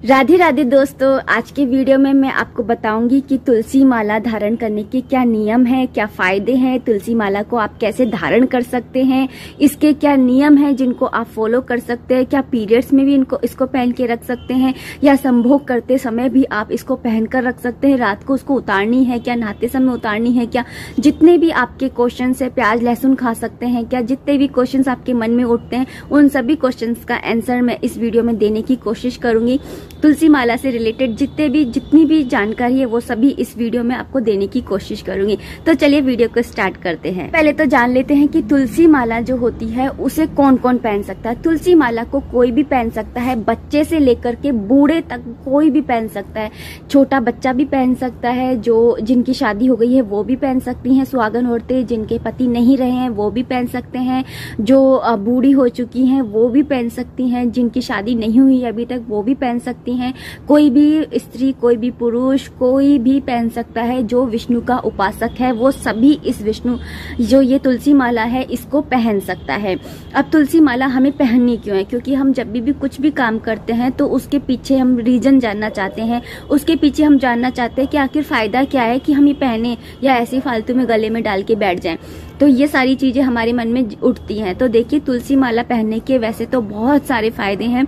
राधे राधे दोस्तों, आज के वीडियो में मैं आपको बताऊंगी कि तुलसी माला धारण करने के क्या नियम है, क्या फायदे हैं, तुलसी माला को आप कैसे धारण कर सकते हैं, इसके क्या नियम हैं जिनको आप फॉलो कर सकते हैं, क्या पीरियड्स में भी इसको पहन के रख सकते हैं या संभोग करते समय भी आप इसको पहन कर रख सकते हैं, रात को उसको उतारनी है क्या, नहाते समय उतारनी है क्या, जितने भी आपके क्वेश्चन है, प्याज लहसुन खा सकते हैं क्या, जितने भी क्वेश्चन आपके मन में उठते हैं उन सभी क्वेश्चन का आंसर मैं इस वीडियो में देने की कोशिश करूंगी। तुलसी माला से रिलेटेड जितनी भी जानकारी है वो सभी इस वीडियो में आपको देने की कोशिश करूंगी। तो चलिए वीडियो को स्टार्ट करते हैं। पहले तो जान लेते हैं कि तुलसी माला जो होती है उसे कौन कौन पहन सकता है। तुलसी माला को कोई भी पहन सकता है, बच्चे से लेकर के बूढ़े तक कोई भी पहन सकता है। छोटा बच्चा भी पहन सकता है, जो जिनकी शादी हो गई है वो भी पहन सकती हैं, सुहागन औरतें जिनके पति नहीं रहे हैं वो भी पहन सकते हैं, जो बूढ़ी हो चुकी हैं वो भी पहन सकती हैं, जिनकी शादी नहीं हुई अभी तक वो भी पहन सकती हैं, कोई भी स्त्री, कोई भी पुरुष, कोई भी पहन सकता है। जो विष्णु का उपासक है वो सभी इस विष्णु जो ये तुलसी माला है इसको पहन सकता है। अब तुलसी माला हमें पहननी क्यों है? क्योंकि हम जब भी कुछ भी काम करते हैं तो उसके पीछे हम रीजन जानना चाहते हैं, उसके पीछे हम जानना चाहते हैं कि आखिर फायदा क्या है कि हम ये पहने या ऐसे फालतू में गले में डाल के बैठ जाएं। तो ये सारी चीजें हमारे मन में उठती हैं। तो देखिए, तुलसी माला पहनने के वैसे तो बहुत सारे फायदे हैं।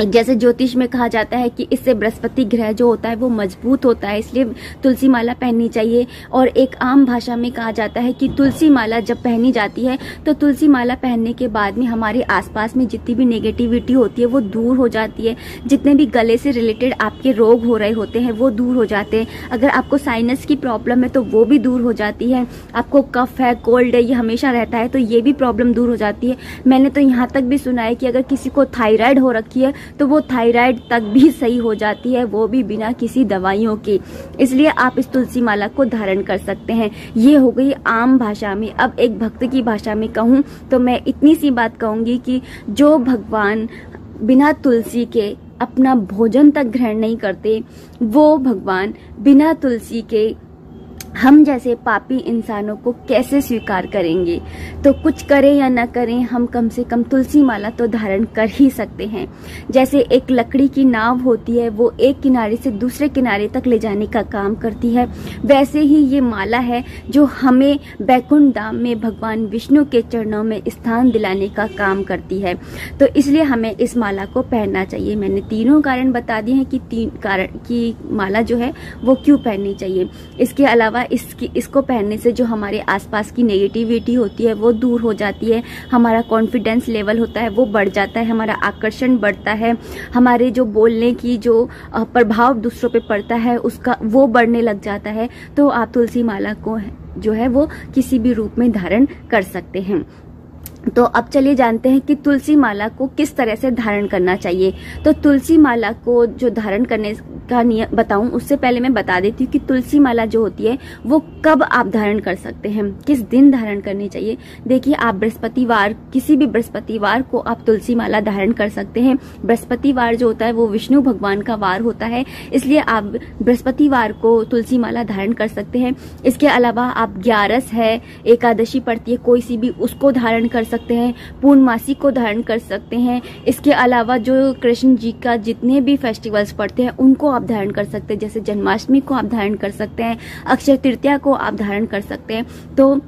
जैसे ज्योतिष में कहा जाता है कि इससे बृहस्पति ग्रह जो होता है वो मजबूत होता है, इसलिए तुलसी माला पहननी चाहिए। और एक आम भाषा में कहा जाता है कि तुलसी माला जब पहनी जाती है तो तुलसी माला पहनने के बाद में हमारे आसपास में जितनी भी नेगेटिविटी होती है वो दूर हो जाती है, जितने भी गले से रिलेटेड आपके रोग हो रहे होते हैं वो दूर हो जाते हैं। अगर आपको साइनस की प्रॉब्लम है तो वो भी दूर हो जाती है, आपको कफ है, कोल्ड है, ये हमेशा रहता है तो ये भी प्रॉब्लम दूर हो जाती है। मैंने तो यहाँ तक भी सुना है कि अगर किसी को थायराइड हो रखी है तो वो थायराइड तक भी सही हो जाती है, वो भी बिना किसी दवाइयों के। इसलिए आप इस तुलसी माला को धारण कर सकते हैं। ये हो गई आम भाषा में। अब एक भक्त की भाषा में कहूँ तो मैं इतनी सी बात कहूंगी कि जो भगवान बिना तुलसी के अपना भोजन तक ग्रहण नहीं करते, वो भगवान बिना तुलसी के हम जैसे पापी इंसानों को कैसे स्वीकार करेंगे। तो कुछ करें या ना करें, हम कम से कम तुलसी माला तो धारण कर ही सकते हैं। जैसे एक लकड़ी की नाव होती है, वो एक किनारे से दूसरे किनारे तक ले जाने का काम करती है, वैसे ही ये माला है जो हमें बैकुंठ धाम में भगवान विष्णु के चरणों में स्थान दिलाने का काम करती है। तो इसलिए हमें इस माला को पहनना चाहिए। मैंने तीनों कारण बता दिए हैं कि 3 कारण की माला जो है वो क्यों पहननी चाहिए। इसके अलावा इसको पहनने से जो हमारे आसपास की नेगेटिविटी होती है वो दूर हो जाती है, हमारा कॉन्फिडेंस लेवल होता है वो बढ़ जाता है, हमारा आकर्षण बढ़ता है, हमारे जो बोलने की जो प्रभाव दूसरों पे पड़ता है उसका वो बढ़ने लग जाता है। तो आप तुलसी माला को जो है वो किसी भी रूप में धारण कर सकते हैं। तो अब चलिए जानते हैं कि तुलसी माला को किस तरह से धारण करना चाहिए। तो तुलसी माला को जो धारण करने का नियम बताऊं उससे पहले मैं बता देती हूँ कि तुलसी माला जो होती है वो कब आप धारण कर सकते हैं, किस दिन धारण करनी चाहिए। देखिए, आप बृहस्पतिवार, किसी भी बृहस्पतिवार को आप तुलसी माला धारण कर सकते हैं। बृहस्पतिवार जो होता है वो विष्णु भगवान का वार होता है, इसलिए आप बृहस्पतिवार को तुलसी माला धारण कर सकते हैं। इसके अलावा आप 11 है, एकादशी पड़ती है कोई सी भी, उसको धारण कर सकते हैं, पूर्णमासी को धारण कर सकते हैं। इसके अलावा जो कृष्ण जी का जितने भी फेस्टिवल्स पड़ते हैं उनको आप धारण कर सकते हैं, जैसे जन्माष्टमी को आप धारण कर सकते हैं, अक्षय तृतीया को आप धारण कर सकते हैं। तो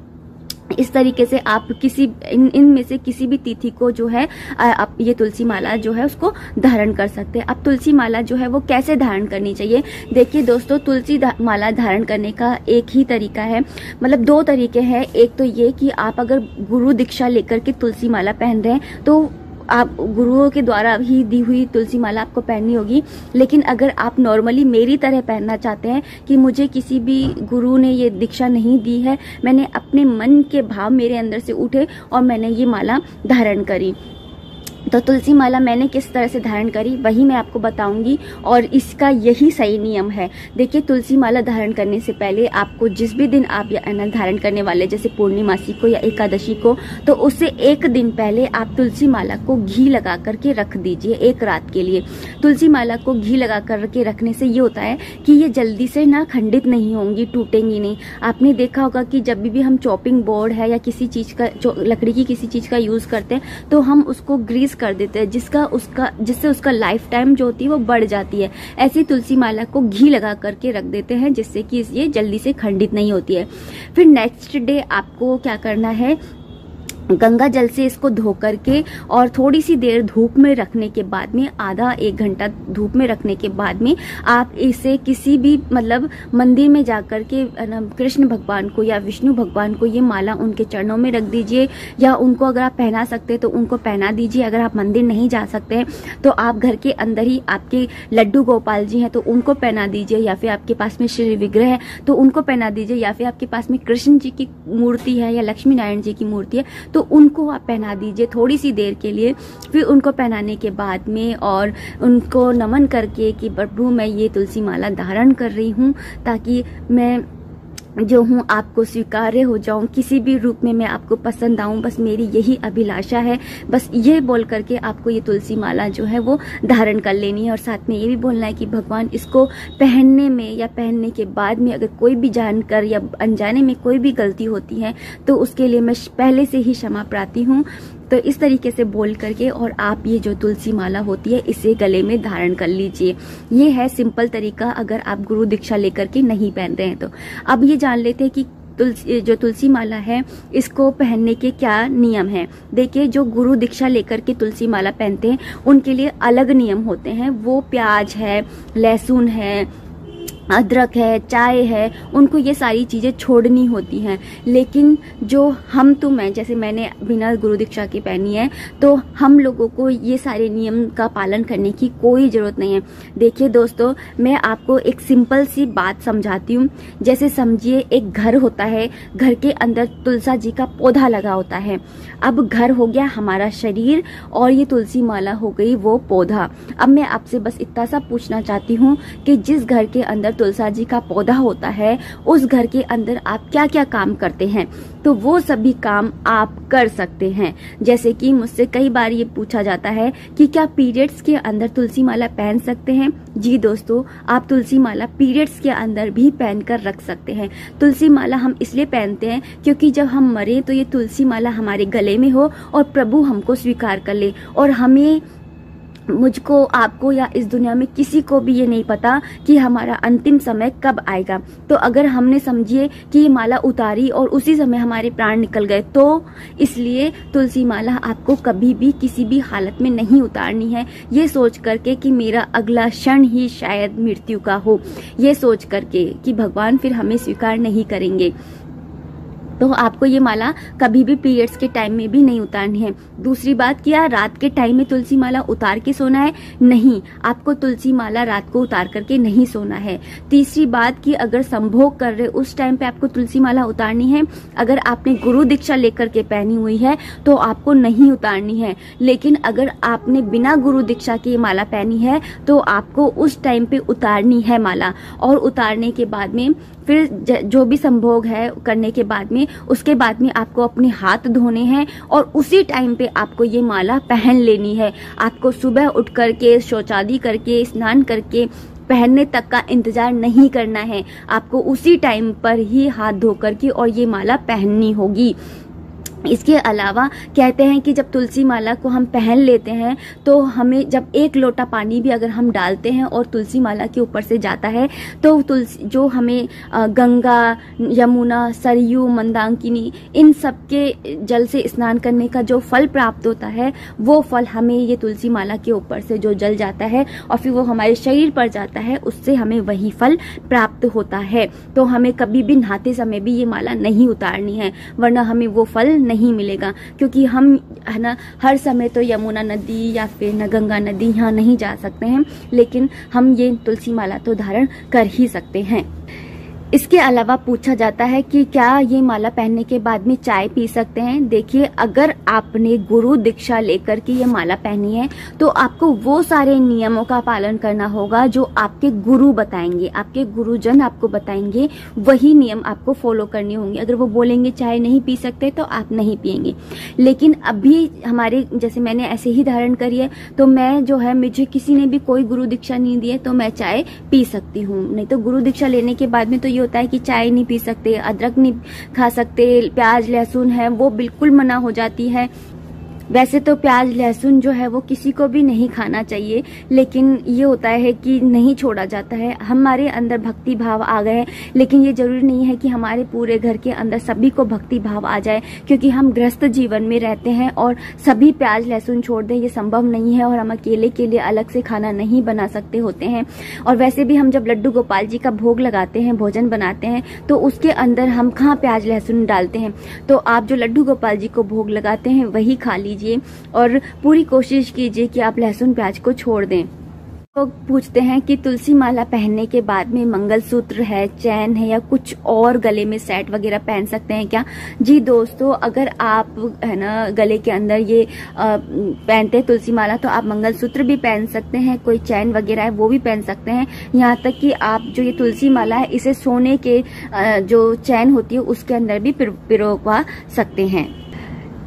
इस तरीके से आप किसी इनमें से किसी भी तिथि को जो है आप ये तुलसी माला जो है उसको धारण कर सकते हैं। अब तुलसी माला जो है वो कैसे धारण करनी चाहिए? देखिए दोस्तों, तुलसी माला धारण करने का एक ही तरीका है, मतलब 2 तरीके हैं। एक तो ये कि आप अगर गुरु दीक्षा लेकर के तुलसी माला पहन रहे हैं तो आप गुरुओं के द्वारा ही दी हुई तुलसी माला आपको पहननी होगी। लेकिन अगर आप नॉर्मली मेरी तरह पहनना चाहते हैं कि मुझे किसी भी गुरु ने ये दीक्षा नहीं दी है, मैंने अपने मन के भाव मेरे अंदर से उठे और मैंने ये माला धारण करी, तो तुलसी माला मैंने किस तरह से धारण करी वही मैं आपको बताऊंगी और इसका यही सही नियम है। देखिए, तुलसी माला धारण करने से पहले आपको जिस भी दिन आप ये धारण करने वाले, जैसे पूर्णिमासी को या एकादशी को, तो उससे 1 दिन पहले आप तुलसी माला को घी लगा करके रख दीजिए 1 रात के लिए। तुलसी माला को घी लगा करके रखने से ये होता है कि ये जल्दी से ना खंडित नहीं होंगी, टूटेंगी नहीं। आपने देखा होगा कि जब भी हम चॉपिंग बोर्ड है या किसी चीज का लकड़ी की किसी चीज का यूज करते हैं तो हम उसको ग्रीस इंक्रीज कर देते हैं, जिससे उसका लाइफ टाइम जो होती है वो बढ़ जाती है। ऐसी तुलसी माला को घी लगा करके रख देते हैं, जिससे कि ये जल्दी से खंडित नहीं होती है। फिर नेक्स्ट डे आपको क्या करना है, गंगा जल से इसको धो करके और थोड़ी सी देर धूप में रखने के बाद में, आधा 1 घंटा धूप में रखने के बाद में आप इसे किसी भी मतलब मंदिर में जाकर के कृष्ण भगवान को या विष्णु भगवान को ये माला उनके चरणों में रख दीजिए, या उनको अगर आप पहना सकते हैं तो उनको पहना दीजिए। अगर आप मंदिर नहीं जा सकते हैं तो आप घर के अंदर ही आपके लड्डू गोपाल जी हैं तो उनको पहना दीजिए, या फिर आपके पास में श्री विग्रह है तो उनको पहना दीजिए, या फिर आपके पास में कृष्ण जी की मूर्ति है या लक्ष्मी नारायण जी की मूर्ति है तो उनको आप पहना दीजिए थोड़ी सी देर के लिए। फिर उनको पहनाने के बाद में और उनको नमन करके कि प्रभु मैं ये तुलसी माला धारण कर रही हूँ ताकि मैं जो हूँ आपको स्वीकार्य हो जाऊं, किसी भी रूप में मैं आपको पसंद आऊं, बस मेरी यही अभिलाषा है। बस ये बोल करके आपको ये तुलसी माला जो है वो धारण कर लेनी है। और साथ में ये भी बोलना है कि भगवान इसको पहनने में या पहनने के बाद में अगर कोई भी जानकर या अनजाने में कोई भी गलती होती है तो उसके लिए मैं पहले से ही क्षमा प्रार्थी हूँ। तो इस तरीके से बोल करके और आप ये जो तुलसी माला होती है इसे गले में धारण कर लीजिए। ये है सिंपल तरीका अगर आप गुरु दीक्षा लेकर के नहीं पहन रहे हैं तो। अब ये जान लेते हैं कि जो तुलसी माला है इसको पहनने के क्या नियम हैं। देखिए, जो गुरु दीक्षा लेकर के तुलसी माला पहनते हैं उनके लिए अलग नियम होते हैं। वो प्याज है, लहसुन है, अदरक है, चाय है, उनको ये सारी चीज़ें छोड़नी होती हैं। लेकिन जो हम तुम हैं, जैसे मैंने बिना गुरु दीक्षा की पहनी है, तो हम लोगों को ये सारे नियम का पालन करने की कोई ज़रूरत नहीं है। देखिए दोस्तों, मैं आपको एक सिंपल सी बात समझाती हूँ। जैसे समझिए एक घर होता है, घर के अंदर तुलसा जी का पौधा लगा होता है। अब घर हो गया हमारा शरीर और ये तुलसी माला हो गई वो पौधा। अब मैं आपसे बस इतना सा पूछना चाहती हूँ कि जिस घर के अंदर तुलसा जी का पौधा होता है उस घर के अंदर आप क्या क्या काम करते हैं, तो वो सभी काम आप कर सकते हैं। जैसे कि मुझसे कई बार ये पूछा जाता है कि क्या पीरियड्स के अंदर तुलसी माला पहन सकते हैं। जी दोस्तों, आप तुलसी माला पीरियड्स के अंदर भी पहन कर रख सकते हैं। तुलसी माला हम इसलिए पहनते हैं क्योंकि जब हम मरे तो ये तुलसी माला हमारे गले में हो और प्रभु हमको स्वीकार कर ले। और हमें, मुझको, आपको या इस दुनिया में किसी को भी ये नहीं पता कि हमारा अंतिम समय कब आएगा। तो अगर हमने समझिए कि ये माला उतारी और उसी समय हमारे प्राण निकल गए, तो इसलिए तुलसी माला आपको कभी भी किसी भी हालत में नहीं उतारनी है। ये सोच करके कि मेरा अगला क्षण ही शायद मृत्यु का हो, ये सोच करके कि भगवान फिर हमें स्वीकार नहीं करेंगे। तो आपको ये माला कभी भी पीरियड्स के टाइम में भी नहीं उतारनी है। दूसरी बात, क्या रात के टाइम में तुलसी माला उतार के सोना है? नहीं, आपको तुलसी माला रात को उतार करके नहीं सोना है। तीसरी बात कि अगर संभोग कर रहे उस टाइम पे आपको तुलसी माला उतारनी है। अगर आपने गुरु दीक्षा लेकर के पहनी हुई है तो आपको नहीं उतारनी है। लेकिन अगर आपने बिना गुरु दीक्षा की माला पहनी है तो आपको उस टाइम पे उतारनी है माला। और उतारने के बाद में फिर जो भी संभोग है करने के बाद में, उसके बाद में आपको अपने हाथ धोने हैं और उसी टाइम पे आपको ये माला पहन लेनी है। आपको सुबह उठ करके शौचादि करके स्नान करके पहनने तक का इंतजार नहीं करना है। आपको उसी टाइम पर ही हाथ धो करके और ये माला पहननी होगी। इसके अलावा कहते हैं कि जब तुलसी माला को हम पहन लेते हैं तो हमें जब 1 लोटा पानी भी अगर हम डालते हैं और तुलसी माला के ऊपर से जाता है तो तुलसी जो हमें गंगा, यमुना, सरयू, मंदाकिनी इन सब के जल से स्नान करने का जो फल प्राप्त होता है वो फल हमें ये तुलसी माला के ऊपर से जो जल जाता है और फिर वो हमारे शरीर पर जाता है, उससे हमें वही फल प्राप्त होता है। तो हमें कभी भी नहाते समय भी ये माला नहीं उतारनी है, वरना हमें वो फल नहीं मिलेगा। क्योंकि हम है ना हर समय तो यमुना नदी या फिर न गंगा नदी यहाँ नहीं जा सकते हैं, लेकिन हम ये तुलसी माला तो धारण कर ही सकते हैं। इसके अलावा पूछा जाता है कि क्या ये माला पहनने के बाद में चाय पी सकते हैं। देखिए, अगर आपने गुरु दीक्षा लेकर के ये माला पहनी है तो आपको वो सारे नियमों का पालन करना होगा जो आपके गुरु बताएंगे, आपके गुरुजन आपको बताएंगे, वही नियम आपको फॉलो करने होंगे। अगर वो बोलेंगे चाय नहीं पी सकते तो आप नहीं पिएंगे। लेकिन अभी हमारे जैसे मैंने ऐसे ही धारण करी है तो मैं जो है, मुझे किसी ने भी कोई गुरु दीक्षा नहीं दी है तो मैं चाय पी सकती हूँ। नहीं तो गुरु दीक्षा लेने के बाद में तो होता है कि चाय नहीं पी सकते, अदरक नहीं खा सकते, प्याज लहसुन है वो बिल्कुल मना हो जाती है। वैसे तो प्याज लहसुन जो है वो किसी को भी नहीं खाना चाहिए, लेकिन ये होता है कि नहीं छोड़ा जाता है। हमारे अंदर भक्ति भाव आ गए, लेकिन ये जरूरी नहीं है कि हमारे पूरे घर के अंदर सभी को भक्ति भाव आ जाए, क्योंकि हम गृहस्थ जीवन में रहते हैं और सभी प्याज लहसुन छोड़ दें ये संभव नहीं है, और हम अकेले के लिए अलग से खाना नहीं बना सकते होते हैं। और वैसे भी हम जब लड्डू गोपाल जी का भोग लगाते हैं, भोजन बनाते हैं, तो उसके अंदर हम कहाँ प्याज लहसुन डालते हैं। तो आप जो लड्डू गोपाल जी को भोग लगाते हैं वही खा लीजिए और पूरी कोशिश कीजिए कि आप लहसुन प्याज को छोड़ दें। लोग पूछते हैं कि तुलसी माला पहनने के बाद में मंगलसूत्र है, चैन है या कुछ और गले में सेट वगैरह पहन सकते हैं क्या? जी दोस्तों, अगर आप है ना गले के अंदर ये पहनते हैं तुलसी माला, तो आप मंगलसूत्र भी पहन सकते हैं, कोई चैन वगैरह है वो भी पहन सकते हैं। यहाँ तक कि आप जो ये तुलसी माला है इसे सोने के जो चैन होती है उसके अंदर भी पिरोवा सकते हैं।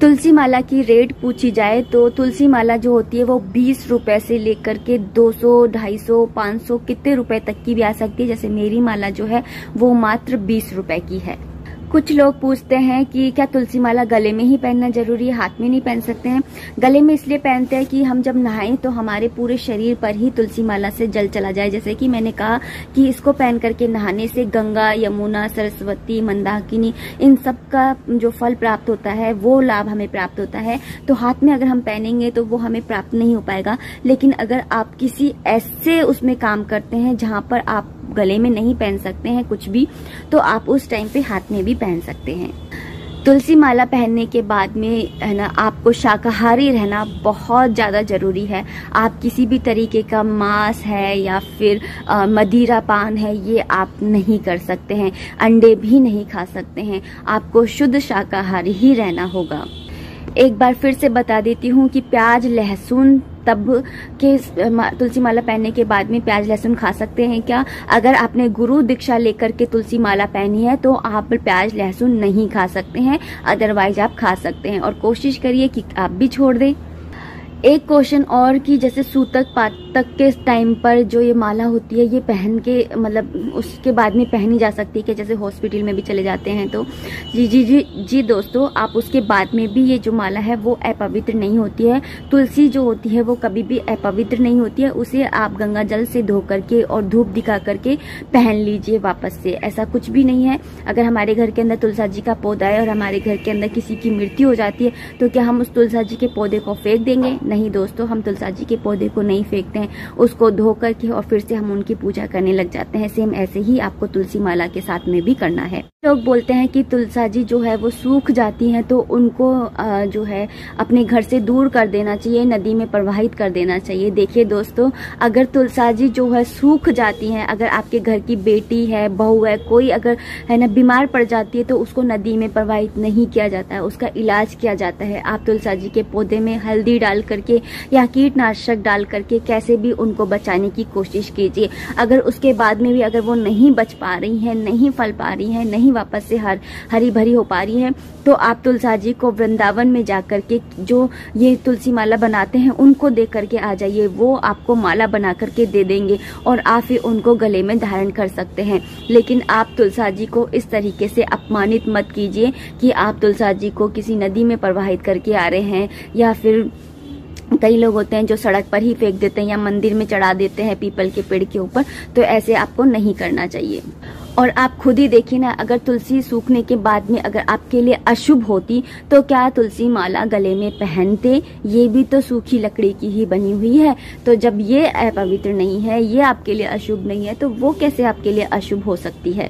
तुलसी माला की रेट पूछी जाए तो तुलसी माला जो होती है वो 20 रुपए से लेकर के 200, 250, 500 कितने रुपए तक की भी आ सकती है। जैसे मेरी माला जो है वो मात्र 20 रुपए की है। कुछ लोग पूछते हैं कि क्या तुलसी माला गले में ही पहनना जरूरी है, हाथ में नहीं पहन सकते हैं? गले में इसलिए पहनते हैं कि हम जब नहाएं तो हमारे पूरे शरीर पर ही तुलसी माला से जल चला जाए। जैसे कि मैंने कहा कि इसको पहन करके नहाने से गंगा, यमुना, सरस्वती, मंदाकिनी इन सब का जो फल प्राप्त होता है वो लाभ हमें प्राप्त होता है। तो हाथ में अगर हम पहनेंगे तो वो हमें प्राप्त नहीं हो पाएगा। लेकिन अगर आप किसी ऐसे उसमें काम करते हैं जहाँ पर आप गले में नहीं पहन सकते हैं कुछ भी, तो आप उस टाइम पे हाथ में भी पहन सकते हैं। तुलसी माला पहनने के बाद में है ना आपको शाकाहारी रहना बहुत ज़्यादा ज़रूरी है। आप किसी भी तरीके का मांस है या फिर मदिरा पान है ये आप नहीं कर सकते हैं, अंडे भी नहीं खा सकते हैं। आपको शुद्ध शाकाहारी ही रहना होगा। एक बार फिर से बता देती हूँ कि प्याज लहसुन तब के तुलसी माला पहनने के बाद में प्याज लहसुन खा सकते हैं क्या? अगर आपने गुरु दीक्षा लेकर के तुलसी माला पहनी है तो आप प्याज लहसुन नहीं खा सकते हैं, अदरवाइज आप खा सकते हैं। और कोशिश करिए कि आप भी छोड़ दें। एक क्वेश्चन और कि जैसे सूतक पातक के टाइम पर जो ये माला होती है ये पहन के मतलब उसके बाद में पहनी जा सकती है कि जैसे हॉस्पिटल में भी चले जाते हैं तो जी दोस्तों, आप उसके बाद में भी ये जो माला है वो अपवित्र नहीं होती है। तुलसी जो होती है वो कभी भी अपवित्र नहीं होती है। उसे आप गंगा जल से धो करके और धूप दिखा करके पहन लीजिए वापस से, ऐसा कुछ भी नहीं है। अगर हमारे घर के अंदर तुलसा जी का पौधा है और हमारे घर के अंदर किसी की मृत्यु हो जाती है तो क्या हम उस तुलसा जी के पौधे को फेंक देंगे? नहीं दोस्तों, हम तुलसा जी के पौधे को नहीं फेंकते हैं, उसको धो करके और फिर से हम उनकी पूजा करने लग जाते हैं। सेम ऐसे ही आपको तुलसी माला के साथ में भी करना है। लोग बोलते हैं कि तुलसा जी जो है वो सूख जाती हैं तो उनको जो है अपने घर से दूर कर देना चाहिए, नदी में प्रवाहित कर देना चाहिए। देखिए दोस्तों, अगर तुलसा जी जो है सूख जाती हैं, अगर आपके घर की बेटी है, बहू है, कोई अगर है ना बीमार पड़ जाती है तो उसको नदी में प्रवाहित नहीं किया जाता है, उसका इलाज किया जाता है। आप तुलसा जी के पौधे में हल्दी डाल करके या कीटनाशक डाल करके कैसे भी उनको बचाने की कोशिश कीजिए। अगर उसके बाद में भी अगर वो नहीं बच पा रही हैं, नहीं फल पा रही हैं, नहीं वापस से हरी भरी हो पा रही हैं, तो आप तुलसा जी को वृंदावन में जाकर के जो ये तुलसी माला बनाते हैं उनको दे करके आ जाइए। वो आपको माला बना करके दे देंगे और आप फिर उनको गले में धारण कर सकते हैं। लेकिन आप तुलसा जी को इस तरीके से अपमानित मत कीजिए कि आप तुलसा जी को किसी नदी में प्रवाहित करके आ रहे हैं, या फिर कई लोग होते हैं जो सड़क पर ही फेंक देते हैं या मंदिर में चढ़ा देते हैं पीपल के पेड़ के ऊपर। तो ऐसे आपको नहीं करना चाहिए। और आप खुद ही देखिए ना, अगर तुलसी सूखने के बाद में अगर आपके लिए अशुभ होती तो क्या तुलसी माला गले में पहनते? ये भी तो सूखी लकड़ी की ही बनी हुई है। तो जब ये अपवित्र नहीं है, ये आपके लिए अशुभ नहीं है, तो वो कैसे आपके लिए अशुभ हो सकती है?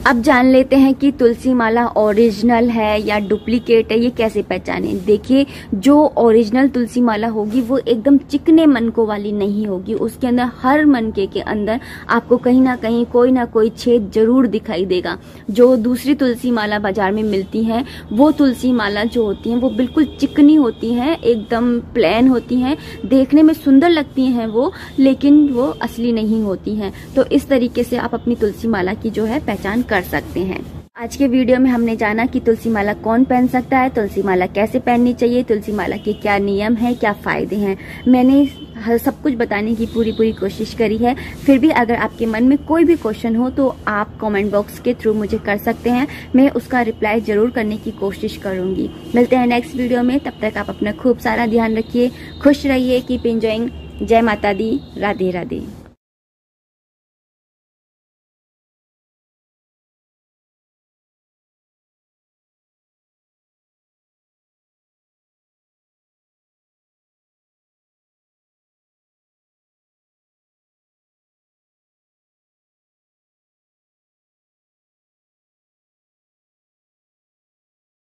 अब जान लेते हैं कि तुलसी माला ओरिजिनल है या डुप्लीकेट है, ये कैसे पहचाने। देखिए, जो ओरिजिनल तुलसी माला होगी वो एकदम चिकने मनकों वाली नहीं होगी। उसके अंदर हर मनके के अंदर आपको कहीं ना कहीं कोई ना कोई छेद जरूर दिखाई देगा। जो दूसरी तुलसी माला बाजार में मिलती है वो तुलसी माला जो होती है वो बिल्कुल चिकनी होती हैं, एकदम प्लेन होती हैं, देखने में सुंदर लगती हैं वो, लेकिन वो असली नहीं होती हैं। तो इस तरीके से आप अपनी तुलसी माला की जो है पहचान कर सकते हैं। आज के वीडियो में हमने जाना कि तुलसी माला कौन पहन सकता है, तुलसी माला कैसे पहननी चाहिए, तुलसी माला के क्या नियम है, क्या फायदे हैं। मैंने सब कुछ बताने की पूरी कोशिश करी है। फिर भी अगर आपके मन में कोई भी क्वेश्चन हो तो आप कमेंट बॉक्स के थ्रू मुझे कर सकते हैं, मैं उसका रिप्लाई जरूर करने की कोशिश करूंगी। मिलते हैं नेक्स्ट वीडियो में, तब तक आप अपना खूब सारा ध्यान रखिए, खुश रहिए, कीप एंजॉइंग। जय माता दी, राधे राधे।